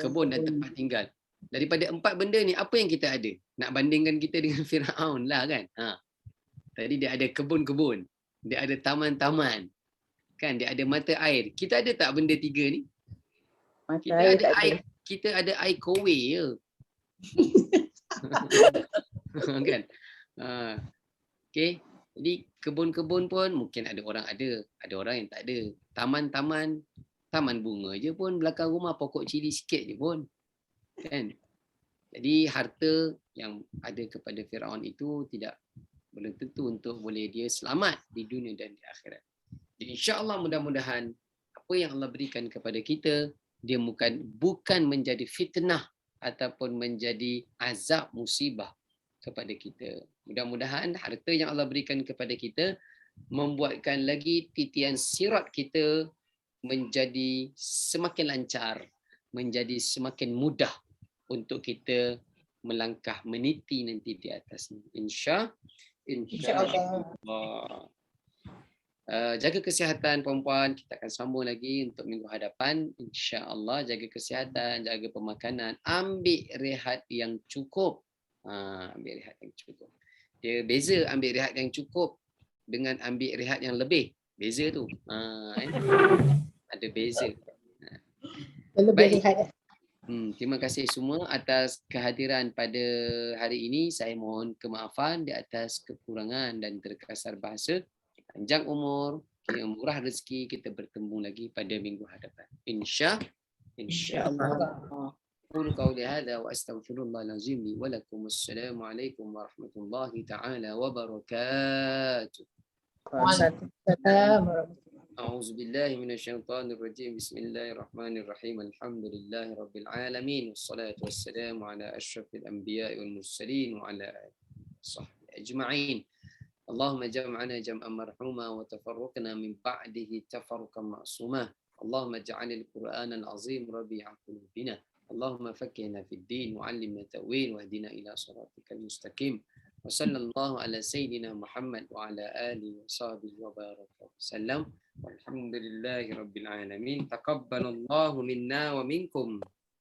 Kebun dan tempat tinggal. Daripada 4 benda ni, apa yang kita ada? Nak bandingkan kita dengan Fir'aun lah kan? Tadi dia ada kebun-kebun. Dia ada taman-taman. Kan? Dia ada mata air. Kita ada tak benda 3 ni? Kita ada air kowe je. Kan? Okay. Jadi kebun-kebun pun mungkin ada orang ada orang yang tak ada. Taman-taman, taman bunga je pun belakang rumah pokok cili sikit je pun. Kan? Jadi harta yang ada kepada Firaun itu tidak belum tentu untuk boleh dia selamat di dunia dan di akhirat. Jadi insya-Allah mudah-mudahan apa yang Allah berikan kepada kita, dia bukan menjadi fitnah ataupun menjadi azab musibah kepada kita. Mudah-mudahan harta yang Allah berikan kepada kita membuatkan lagi titian sirat kita menjadi semakin lancar, menjadi semakin mudah untuk kita melangkah meniti nanti di atasnya. InsyaAllah. Jaga kesihatan puan-puan. Kita akan sambung lagi untuk minggu hadapan. InsyaAllah jaga kesihatan, jaga pemakanan. Ambil rehat yang cukup. Ambil rehat yang cukup. Dia beza ambil rehat yang cukup dengan ambil rehat yang lebih. Beza tu. Ada beza. Baik. Terima kasih semua atas kehadiran pada hari ini. Saya mohon kemaafan di atas kekurangan dan terkasar bahasa. Panjang umur, murah rezeki, kita bertemu lagi pada minggu hadapan. InsyaAllah. أقول قولي هذا وأستغفر الله العظيم لي ولكم. والسلام عليكم ورحمة الله تعالى وبركاته. Waalaikumsalam warahmatullahi أعوذ بالله من الشيطان الرجيم. بسم الله الرحمن الرحيم. الحمد لله رب العالمين والصلاة والسلام على أشرف الأنبياء والمرسلين وعلى آله وصحبه أجمعين. اللهم جمعنا جمعا مرحوما وتفرقنا من بعده تفرقا معصوما. اللهم اجعل القرآن العظيم ربيع قلوبنا. اللهم فقهنا في الدين وعلمنا التأويل واهدنا إلى صراطك المستقيم. وصلى الله على سيدنا محمد وعلى آله وصحبه وبارك وسلم والحمد لله رب العالمين. تقبل الله منا ومنكم.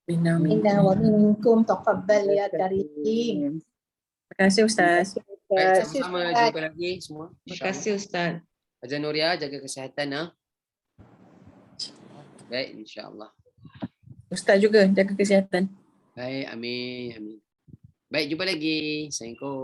Inna wa minkum taqabbal ya karim. Terima kasih Ustaz. Baik, sama-sama jumpa lagi semua. Terima kasih Ustaz. Hajar Nuria, jaga kesihatan. Baik, insyaAllah. Ustaz juga jaga kesihatan. Baik, amin. Baik, jumpa lagi. Assalamualaikum.